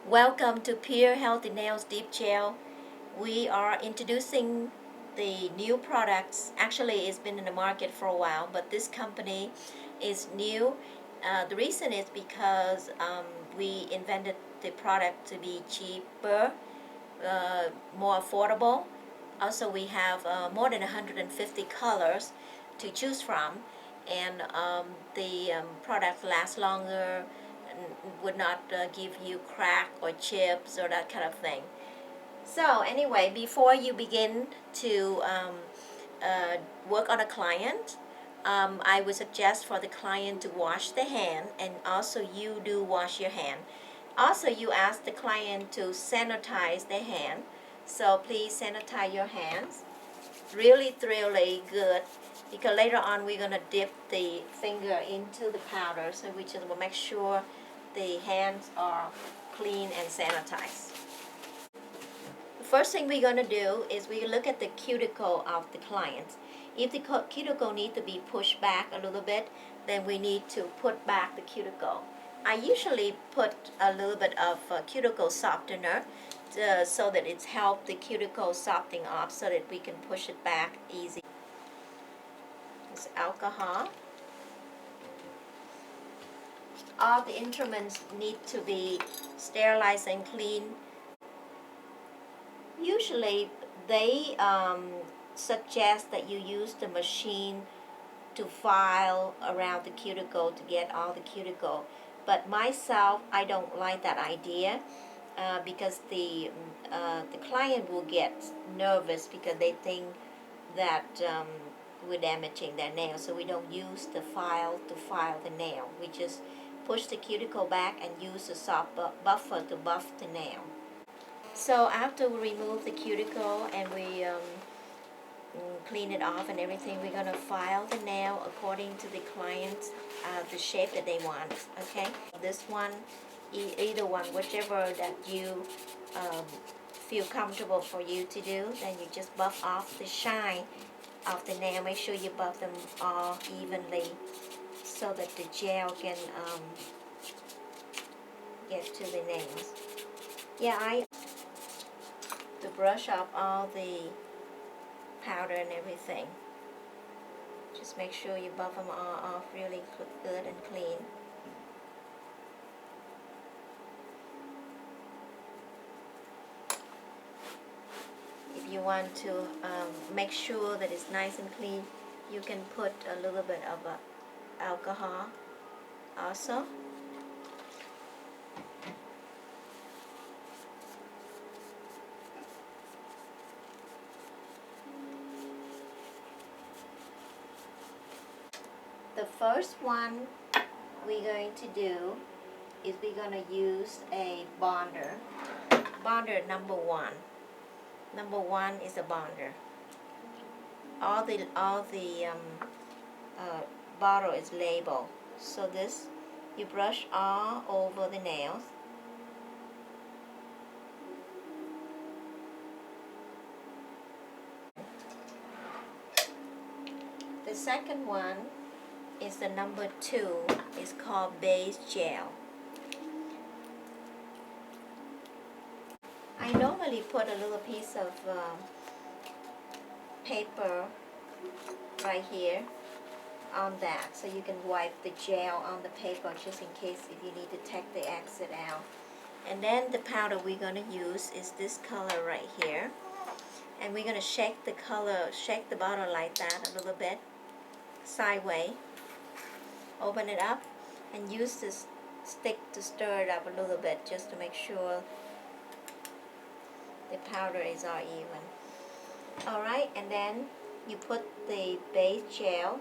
Welcome to Pure Healthy Nails Deep Gel. We are introducing the new products. Actually, it's been in the market for a while, but this company is new. The reason is because we invented the product to be cheaper, more affordable. Also, we have more than 150 colors to choose from, and the product lasts longer, would not give you crack or chips or that kind of thing. So anyway, before you begin to uh, work on a client, I would suggest for the client to wash the hand, and also you do wash your hand. Also, you ask the client to sanitize their hand, so please sanitize your hands. Really good, because later on we're going to dip the finger into the powder, so we just will make sure the hands are clean and sanitized. The first thing we're going to do is we look at the cuticle of the client. If the cuticle needs to be pushed back a little bit, then we need to put back the cuticle. I usually put a little bit of cuticle softener so that it's helped the cuticle softening up so that we can push it back easy. It's alcohol. All the instruments need to be sterilized and clean. Usually they suggest that you use the machine to file around the cuticle to get all the cuticle, but myself, I don't like that idea because the client will get nervous because they think that we're damaging their nail, so we don't use the file to file the nail. We just push the cuticle back and use the soft buffer to buff the nail. So after we remove the cuticle and we clean it off and everything, we're going to file the nail according to the client, the shape that they want. Okay, this one, either one, whichever that you feel comfortable for you to do, then you just buff off the shine of the nail. Make sure you buff them all evenly so that the gel can get to the nails. Yeah, to brush off all the powder and everything. Just make sure you buff them all off really good and clean. If you want to make sure that it's nice and clean, you can put a little bit of alcohol also. The first one we're going to do is we're going to use a bonder. Bonder number one. Number one is a bonder. All the bottle is labeled. So this, you brush all over the nails. The second one is the number two. It's called base gel. I normally put a little piece of paper right here on that, so you can wipe the gel on the paper just in case if you need to take the exit out. And then the powder we're going to use is this color right here, and we're going to shake the color, shake the bottle like that a little bit sideways. Open it up and use this stick to stir it up a little bit just to make sure the powder is all even. Alright, and then you put the base gel.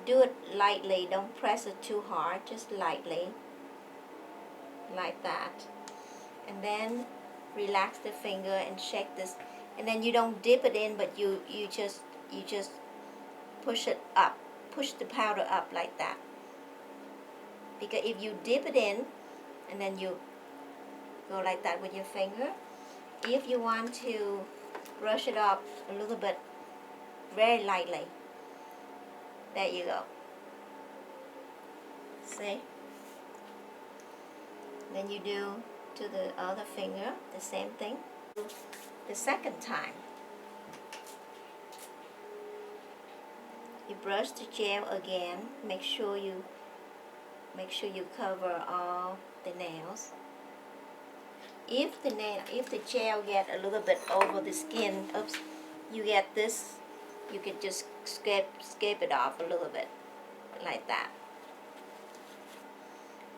Do it lightly, don't press it too hard, just lightly, like that. And then relax the finger and shake this. And then you don't dip it in, but you just push it up. Push the powder up like that. Because if you dip it in and then you go like that with your finger, if you want to brush it up a little bit, very lightly, there you go. See? Then you do to the other finger the same thing. The second time, you brush the gel again. Make sure you cover all the nails. If the gel get a little bit over the skin, oops, you get this, you can just scrape it off a little bit, like that.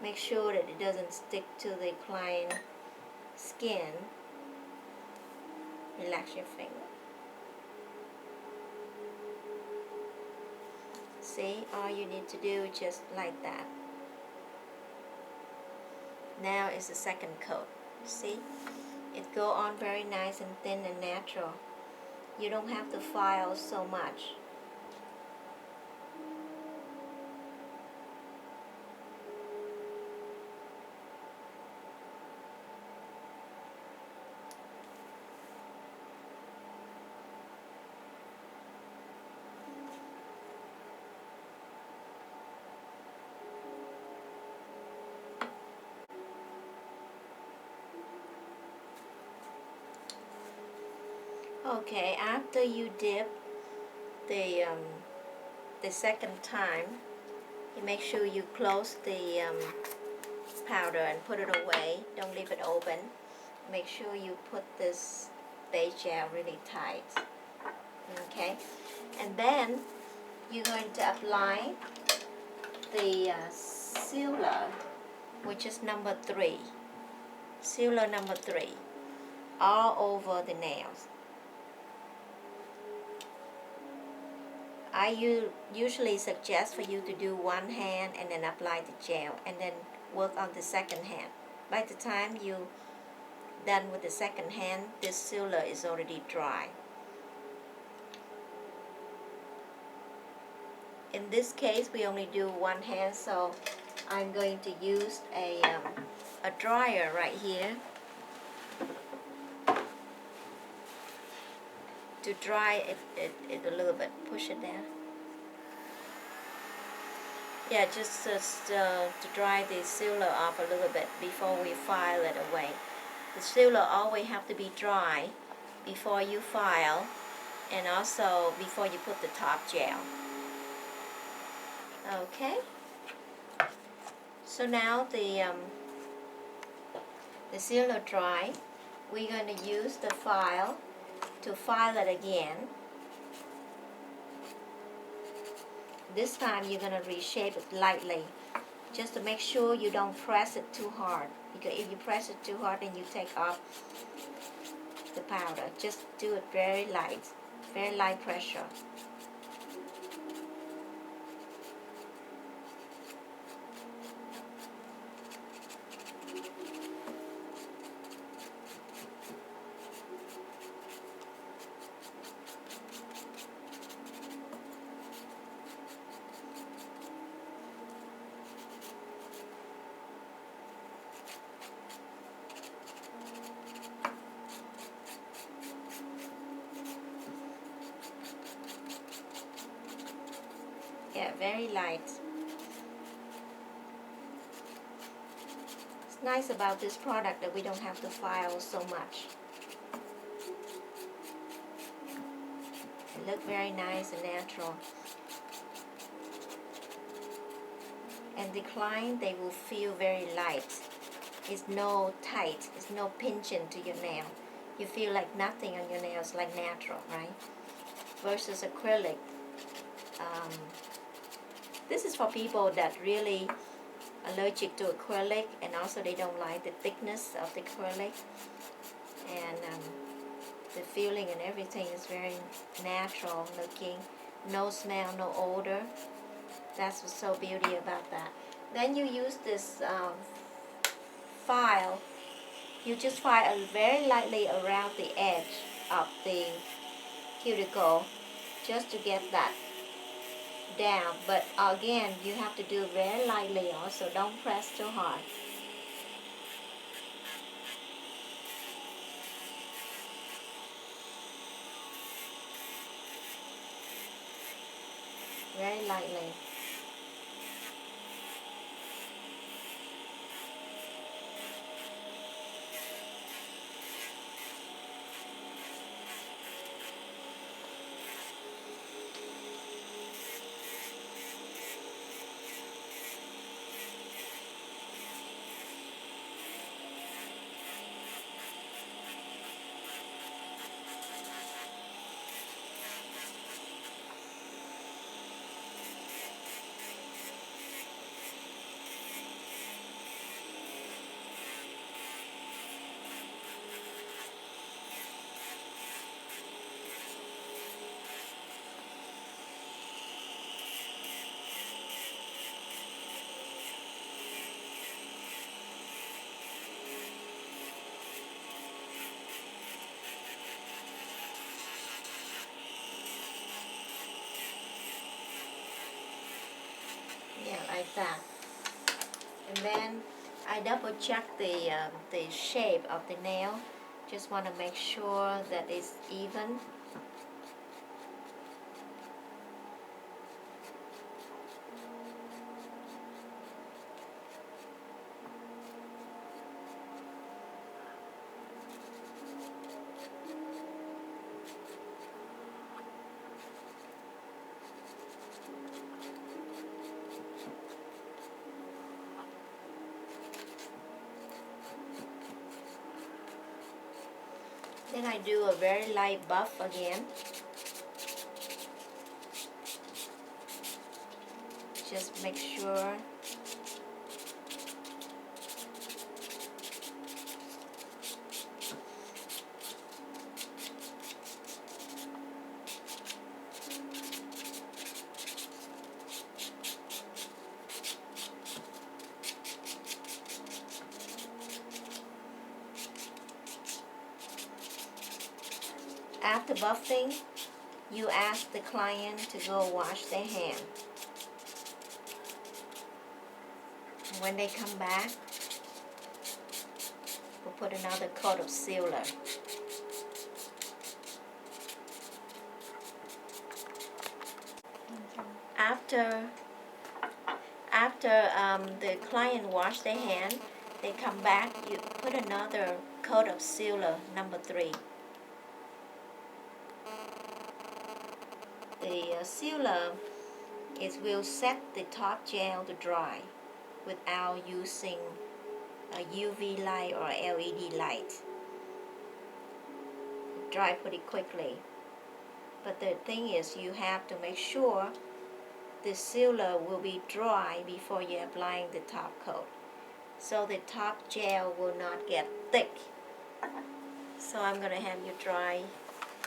Make sure that it doesn't stick to the client skin. Relax your finger. See, all you need to do is just like that. Now is the second coat. See, it go on very nice and thin and natural. You don't have to file so much. Okay, after you dip the second time, you make sure you close the powder and put it away. Don't leave it open. Make sure you put this base gel really tight. Okay, and then you're going to apply the sealer, which is number 3. Sealer number 3, all over the nails. I usually suggest for you to do one hand and then apply the gel and then work on the second hand. By the time you done with the second hand, this sealer is already dry. In this case, we only do one hand, so I'm going to use a dryer right here to dry it a little bit. Push it down. Yeah, just to dry the sealer off a little bit before we file it away. The sealer always have to be dry before you file, and also before you put the top gel. Okay. So now the sealer dry, we're going to use the file to file it again. This time you're going to reshape it lightly, just to make sure you don't press it too hard, because if you press it too hard then you take off the powder. Just do it very light pressure. Yeah, very light. It's nice about this product that we don't have to file so much. It looks very nice and natural. And the client, they will feel very light. It's no tight, it's no pinching to your nail. You feel like nothing on your nails, like natural, right? Versus acrylic. This is for people that really allergic to acrylic, and also they don't like the thickness of the acrylic, and the feeling and everything is very natural looking, no smell, no odor. That's what's so beauty about that. Then you use this file. You just file very lightly around the edge of the cuticle just to get that down, but again you have to do very lightly also. Don't press too hard. Very lightly. like that. And then I double check the shape of the nail. Just want to make sure that it's even. Then I do a very light buff again. Just make sure after buffing, you ask the client to go wash their hand. When they come back, we'll put another coat of sealer. After the client wash their hand, they come back, you put another coat of sealer, number 3. The sealer will set the top gel to dry without using a UV light or LED light. It dry pretty quickly. But the thing is, you have to make sure the sealer will be dry before you're applying the top coat, so the top gel will not get thick. So I'm going to have you dry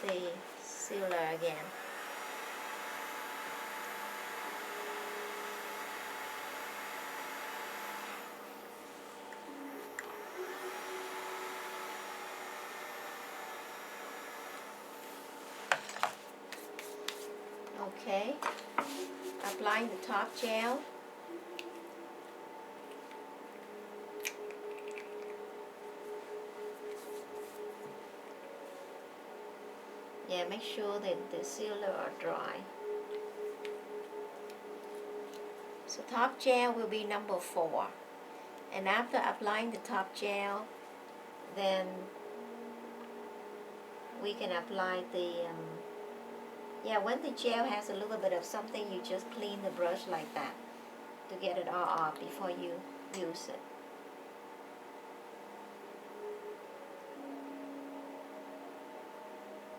the sealer again. Okay, applying the top gel. Yeah, make sure that the sealer are dry. So top gel will be number 4. And after applying the top gel, then we can apply the when the gel has a little bit of something, you just clean the brush like that to get it all off before you use it.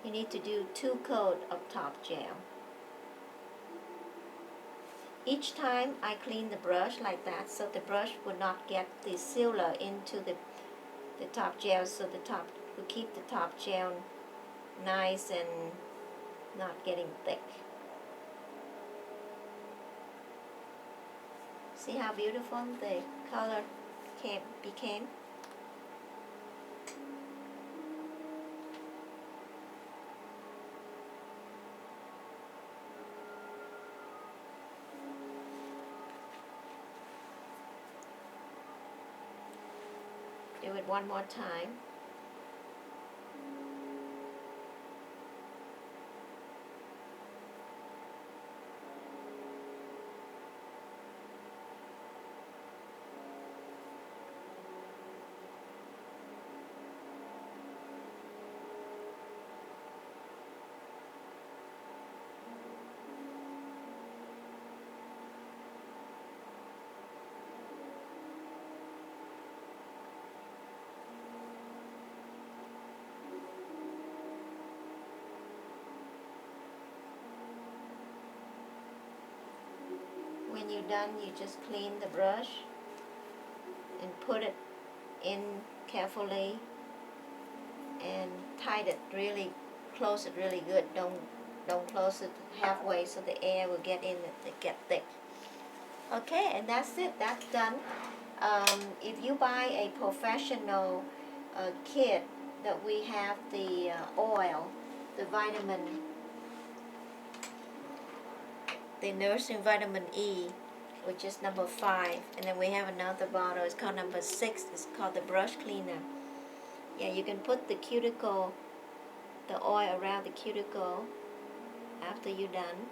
You need to do 2 coats of top gel. Each time I clean the brush like that, so the brush will not get the sealer into the top gel, so the top will keep the top gel nice and not getting thick. See how beautiful the color became? Do it one more time. When you're done, you just clean the brush and put it in carefully and tight it really, close it really good. Don't close it halfway so the air will get in and get thick. Okay, and that's it. That's done. If you buy a professional kit, that we have the oil, the vitamin, the nursing vitamin E, which is number 5. And then we have another bottle, it's called number 6. It's called the brush cleaner. Yeah, you can put the cuticle, the oil around the cuticle after you're done.